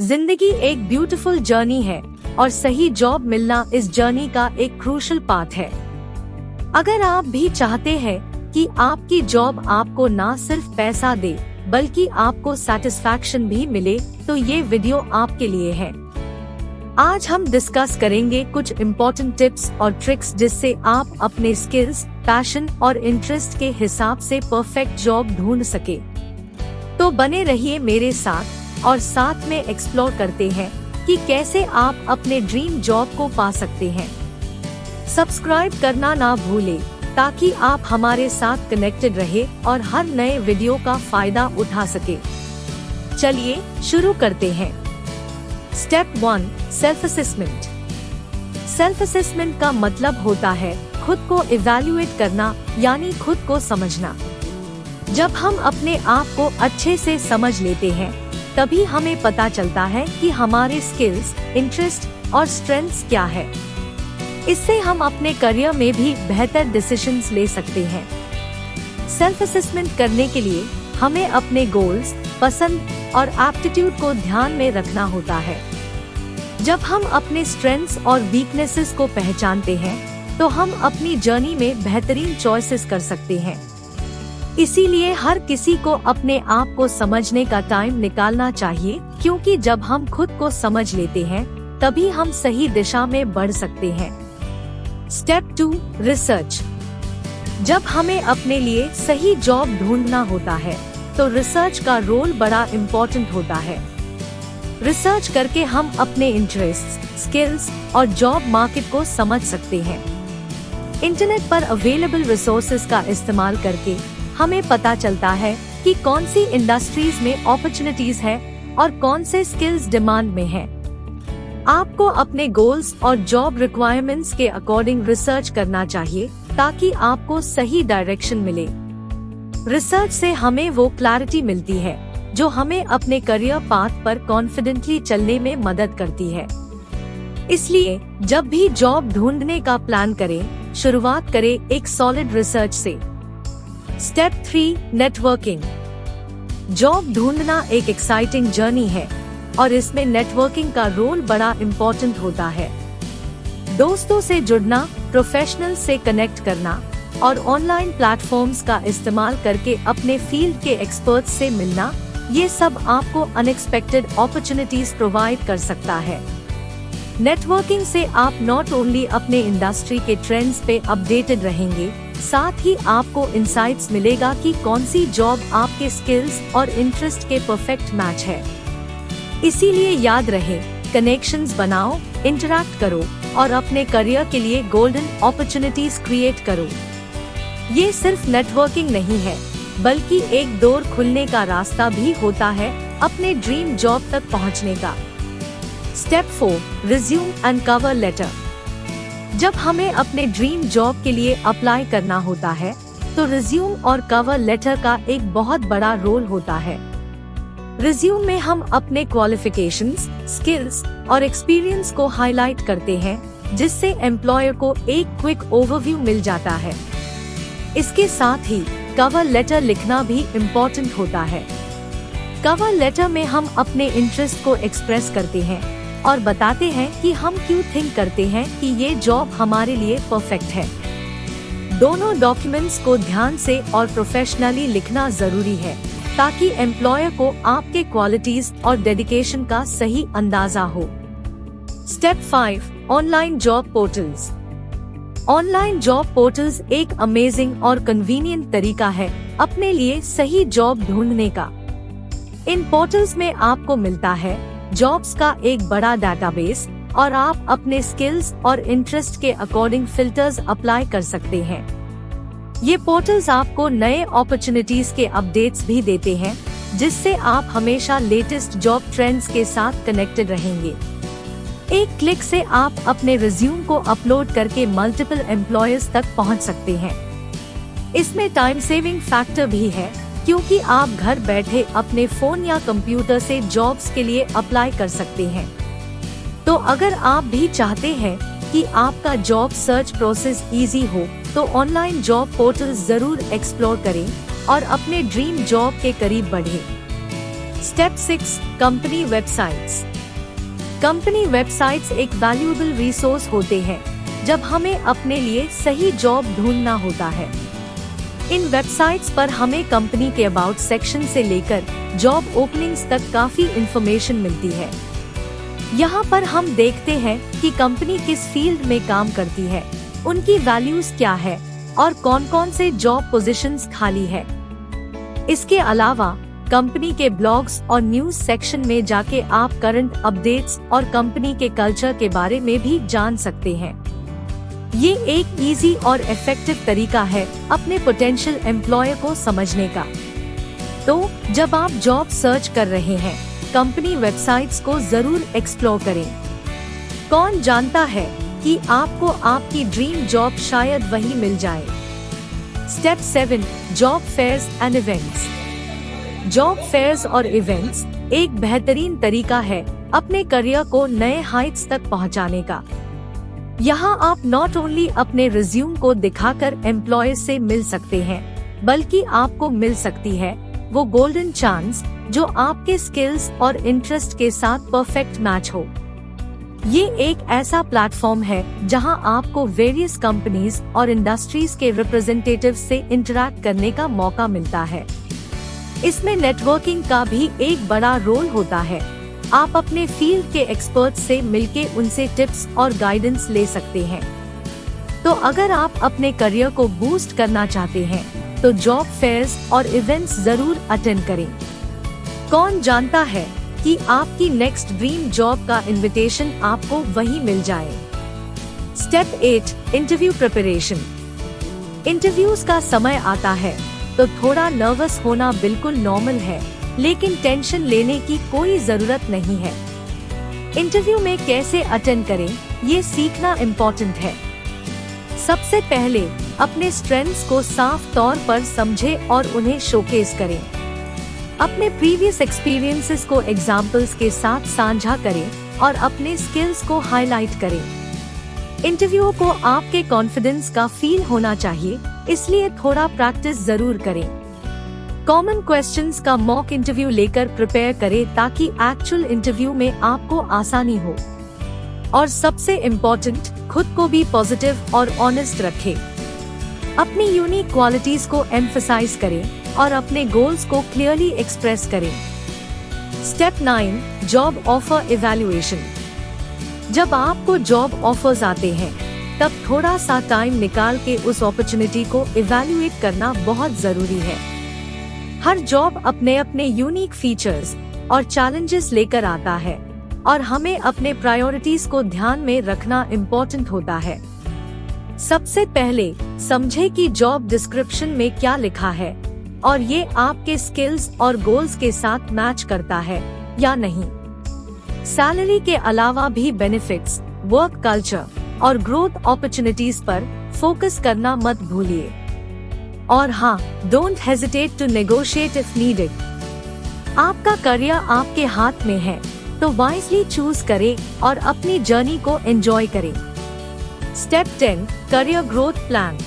जिंदगी एक beautiful journey है और सही जॉब मिलना इस जर्नी का एक क्रूशल पार्ट है। अगर आप भी चाहते हैं कि आपकी जॉब आपको ना सिर्फ पैसा दे बल्कि आपको सैटिस्फैक्शन भी मिले, तो ये वीडियो आपके लिए है। आज हम डिस्कस करेंगे कुछ इम्पोर्टेंट टिप्स और ट्रिक्स जिससे आप अपने स्किल्स, पैशन और इंटरेस्ट के हिसाब से परफेक्ट जॉब ढूंढ सके। तो बने रहिए मेरे साथ और साथ में एक्सप्लोर करते हैं कि कैसे आप अपने ड्रीम जॉब को पा सकते हैं। सब्सक्राइब करना ना भूलें ताकि आप हमारे साथ कनेक्टेड रहे और हर नए वीडियो का फायदा उठा सके। चलिए शुरू करते हैं। Step 1, self assessment. Self assessment का मतलब होता है खुद को इवैल्यूएट करना, यानी खुद को समझना। जब हम अपने आप को अच्छे से समझ लेते हैं तभी हमें पता चलता है कि हमारे स्किल्स, इंटरेस्ट और स्ट्रेंथ्स क्या है। इससे हम अपने करियर में भी बेहतर डिसीजंस ले सकते हैं। सेल्फ असेसमेंट करने के लिए हमें अपने गोल्स, पसंद और एप्टीट्यूड को ध्यान में रखना होता है। जब हम अपने स्ट्रेंथ्स और वीकनेसेस को पहचानते हैं तो हम अपनी जर्नी में बेहतरीन चॉइसेस कर सकते हैं। इसीलिए हर किसी को अपने आप को समझने का टाइम निकालना चाहिए, क्योंकि जब हम खुद को समझ लेते हैं तभी हम सही दिशा में बढ़ सकते हैं। Step 2, research. जब हमें अपने लिए सही जॉब ढूंढना होता है तो रिसर्च का रोल बड़ा इम्पोर्टेंट होता है। रिसर्च करके हम अपने इंटरेस्ट, स्किल्स और जॉब मार्केट को समझ सकते हैं। इंटरनेट पर अवेलेबल रिसोर्सेज का इस्तेमाल करके हमें पता चलता है कि कौन सी इंडस्ट्रीज में अपॉर्चुनिटीज है और कौन से स्किल्स डिमांड में है। आपको अपने गोल्स और जॉब रिक्वायरमेंट्स के अकॉर्डिंग रिसर्च करना चाहिए ताकि आपको सही डायरेक्शन मिले। रिसर्च से हमें वो क्लैरिटी मिलती है जो हमें अपने करियर पाथ पर कॉन्फिडेंटली चलने में मदद करती है। इसलिए जब भी जॉब ढूंढने का प्लान करें, शुरुआत करें एक सॉलिड रिसर्च से। Step 3, networking. जॉब ढूंढना एक एक्साइटिंग जर्नी है और इसमें नेटवर्किंग का रोल बड़ा इम्पोर्टेंट होता है। दोस्तों से जुड़ना, प्रोफेशनल से कनेक्ट करना और ऑनलाइन प्लेटफॉर्म्स का इस्तेमाल करके अपने फील्ड के एक्सपर्ट्स से मिलना, ये सब आपको अनएक्सपेक्टेड अपॉर्चुनिटीज प्रोवाइड कर सकता है। नेटवर्किंग से आप नॉट ओनली अपने इंडस्ट्री के ट्रेंड्स पे अपडेटेड रहेंगे, साथ ही आपको इंसाइट्स मिलेगा कि कौन सी जॉब आपके स्किल्स और इंटरेस्ट के परफेक्ट मैच है। इसीलिए याद रहे, कनेक्शंस बनाओ, इंटरैक्ट करो और अपने करियर के लिए गोल्डन अपॉर्चुनिटीज क्रिएट करो। ये सिर्फ नेटवर्किंग नहीं है बल्कि एक डोर खुलने का रास्ता भी होता है अपने ड्रीम जॉब तक पहुंचने का। Step 4, resume and cover letter. जब हमें अपने ड्रीम जॉब के लिए अप्लाई करना होता है तो रिज्यूम और कवर लेटर का एक बहुत बड़ा रोल होता है। रिज्यूम में हम अपने क्वालिफिकेशंस, स्किल्स और एक्सपीरियंस को हाईलाइट करते हैं, जिससे एम्प्लॉयर को एक क्विक ओवरव्यू मिल जाता है। इसके साथ ही कवर लेटर लिखना भी इम्पोर्टेंट होता है। कवर लेटर में हम अपने इंटरेस्ट को एक्सप्रेस करते हैं और बताते हैं कि हम क्यों थिंक करते हैं कि ये जॉब हमारे लिए परफेक्ट है। दोनों डॉक्यूमेंट्स को ध्यान से और प्रोफेशनली लिखना जरूरी है ताकि एम्प्लॉयर को आपके क्वालिटीज और डेडिकेशन का सही अंदाजा हो। Step 5, online job portals. Online job portals एक अमेजिंग और कन्वीनियंट तरीका है अपने लिए सही जॉब ढूंढने का। इन पोर्टल्स में आपको मिलता है जॉब्स का एक बड़ा डेटाबेस और आप अपने स्किल्स और इंटरेस्ट के अकॉर्डिंग फिल्टर्स अप्लाई कर सकते हैं। ये पोर्टल्स आपको नए अपॉर्चुनिटीज के अपडेट्स भी देते हैं, जिससे आप हमेशा लेटेस्ट जॉब ट्रेंड्स के साथ कनेक्टेड रहेंगे। एक क्लिक से आप अपने रिज्यूम को अपलोड करके मल्टीपल एम्प्लॉयर्स तक पहुंच सकते हैं। इसमें टाइम सेविंग फैक्टर भी है, क्योंकि आप घर बैठे अपने फोन या कंप्यूटर से जॉब्स के लिए अप्लाई कर सकते हैं। तो अगर आप भी चाहते हैं कि आपका जॉब सर्च प्रोसेस इजी हो तो ऑनलाइन जॉब पोर्टल्स जरूर एक्सप्लोर करें और अपने ड्रीम जॉब के करीब बढ़ें। Step 6, company websites. Company websites एक वैल्यूएबल रिसोर्स होते हैं जब हमें अपने लिए सही जॉब ढूंढना होता है। इन वेबसाइट्स पर हमें कंपनी के अबाउट सेक्शन से लेकर जॉब ओपनिंग्स तक काफी इंफॉर्मेशन मिलती है। यहाँ पर हम देखते हैं कि कंपनी किस फील्ड में काम करती है, उनकी वैल्यूज क्या है और कौन कौन से जॉब पोजीशंस खाली है। इसके अलावा कंपनी के ब्लॉग्स और न्यूज सेक्शन में जाके आप करंट अपडेट्स और कंपनी के कल्चर के बारे में भी जान सकते हैं। ये एक इजी और इफेक्टिव तरीका है अपने पोटेंशियल एम्प्लॉयर को समझने का। तो जब आप जॉब सर्च कर रहे हैं, कंपनी वेबसाइट्स को जरूर एक्सप्लोर करें। कौन जानता है कि आपको आपकी ड्रीम जॉब शायद वही मिल जाए। Step 7, job fairs and events. Job fairs और इवेंट्स एक बेहतरीन तरीका है अपने करियर को नए हाइट्स तक पहुंचाने का। यहाँ आप नॉट ओनली अपने रिज्यूम को दिखाकर एम्प्लॉयर से मिल सकते हैं, बल्कि आपको मिल सकती है वो गोल्डन चांस जो आपके स्किल्स और इंटरेस्ट के साथ परफेक्ट मैच हो। ये एक ऐसा प्लेटफॉर्म है जहां आपको वेरियस कंपनीज और इंडस्ट्रीज के रिप्रेजेंटेटिव्स से इंटरैक्ट करने का मौका मिलता है। इसमें नेटवर्किंग का भी एक बड़ा रोल होता है। आप अपने फील्ड के एक्सपर्ट्स से मिलके उनसे टिप्स और गाइडेंस ले सकते हैं। तो अगर आप अपने करियर को बूस्ट करना चाहते हैं तो जॉब फेयर्स और इवेंट्स जरूर अटेंड करें। कौन जानता है कि आपकी नेक्स्ट ड्रीम जॉब का इनविटेशन आपको वही मिल जाए। Step 8, interview preparation. इंटरव्यूज का समय आता है तो थोड़ा नर्वस होना बिल्कुल नॉर्मल है, लेकिन टेंशन लेने की कोई जरूरत नहीं है। इंटरव्यू में कैसे अटेंड करें ये सीखना इम्पोर्टेंट है। सबसे पहले अपने स्ट्रेंथ्स को साफ तौर पर समझें और उन्हें शोकेस करें। अपने प्रीवियस एक्सपीरियंसेस को एग्जाम्पल्स के साथ साझा करें और अपने स्किल्स को हाईलाइट करें। इंटरव्यू को आपके कॉन्फिडेंस का फील होना चाहिए, इसलिए थोड़ा प्रैक्टिस जरूर करें। कॉमन क्वेश्चंस का मॉक इंटरव्यू लेकर प्रिपेयर करें ताकि एक्चुअल इंटरव्यू में आपको आसानी हो। और सबसे इम्पोर्टेंट, खुद को भी पॉजिटिव और ऑनेस्ट रखें। अपनी यूनिक क्वालिटीज को एम्फसाइज करें और अपने गोल्स को क्लियरली एक्सप्रेस करें। Step 9, job offer evaluation. जब आपको जॉब ऑफर्स आते हैं तब थोड़ा सा टाइम निकाल के उस अपॉर्चुनिटी को इवैल्यूएट करना बहुत जरूरी है। हर जॉब अपने अपने यूनिक फीचर्स और चैलेंजेस लेकर आता है और हमें अपने प्रायोरिटीज को ध्यान में रखना इम्पोर्टेंट होता है। सबसे पहले समझे कि जॉब डिस्क्रिप्शन में क्या लिखा है और ये आपके स्किल्स और गोल्स के साथ मैच करता है या नहीं। सैलरी के अलावा भी बेनिफिट्स, वर्क कल्चर और ग्रोथ अपॉर्चुनिटीज पर फोकस करना मत भूलिए। और हाँ, don't hesitate to negotiate if needed. आपका करियर आपके हाथ में है, तो वाइजली चूज करें और अपनी जर्नी को एंजॉय करें। Step 10, career growth plan.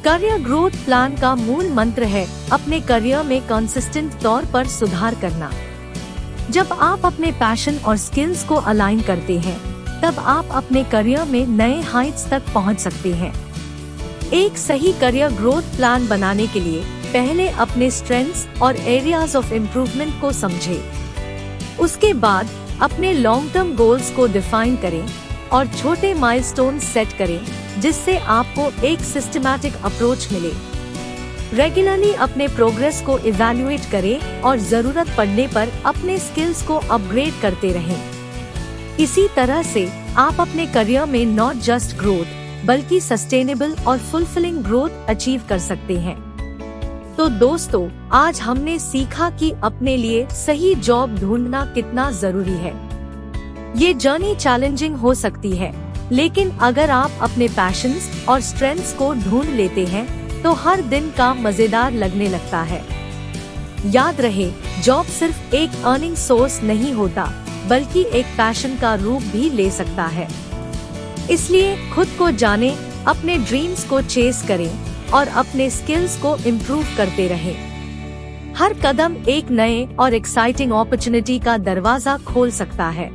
Career growth plan का मूल मंत्र है अपने करियर में कंसिस्टेंट तौर पर सुधार करना। जब आप अपने पैशन और स्किल्स को अलाइन करते हैं, तब आप अपने करियर में नए हाइट्स तक पहुंच सकते हैं। एक सही करियर ग्रोथ प्लान बनाने के लिए पहले अपने स्ट्रेंथ्स और एरियाज ऑफ इम्प्रूवमेंट को समझें। उसके बाद अपने लॉन्ग टर्म गोल्स को डिफाइन करें और छोटे माइलस्टोन सेट करें, जिससे आपको एक सिस्टमैटिक अप्रोच मिले। रेगुलरली अपने प्रोग्रेस को इवैल्यूएट करें और जरूरत पड़ने पर अपने स्किल्स को अपग्रेड करते रहें। इसी तरह से आप अपने करियर में नॉट जस्ट ग्रोथ बल्कि सस्टेनेबल और फुलफिलिंग ग्रोथ अचीव कर सकते हैं। तो दोस्तों, आज हमने सीखा कि अपने लिए सही जॉब ढूंढना कितना जरूरी है। ये जर्नी चैलेंजिंग हो सकती है, लेकिन अगर आप अपने पैशंस और स्ट्रेंथ्स को ढूंढ लेते हैं तो हर दिन काम मजेदार लगने लगता है। याद रहे, जॉब सिर्फ एक अर्निंग सोर्स नहीं होता, बल्कि एक पैशन का रूप भी ले सकता है। इसलिए खुद को जाने, अपने ड्रीम्स को चेस करें और अपने स्किल्स को इम्प्रूव करते रहें। हर कदम एक नए और एक्साइटिंग अपॉर्चुनिटी का दरवाजा खोल सकता है।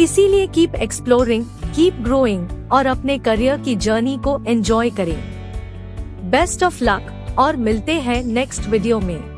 इसीलिए कीप एक्सप्लोरिंग, कीप ग्रोइंग और अपने करियर की जर्नी को एंजॉय करें। बेस्ट ऑफ लक और मिलते हैं नेक्स्ट वीडियो में।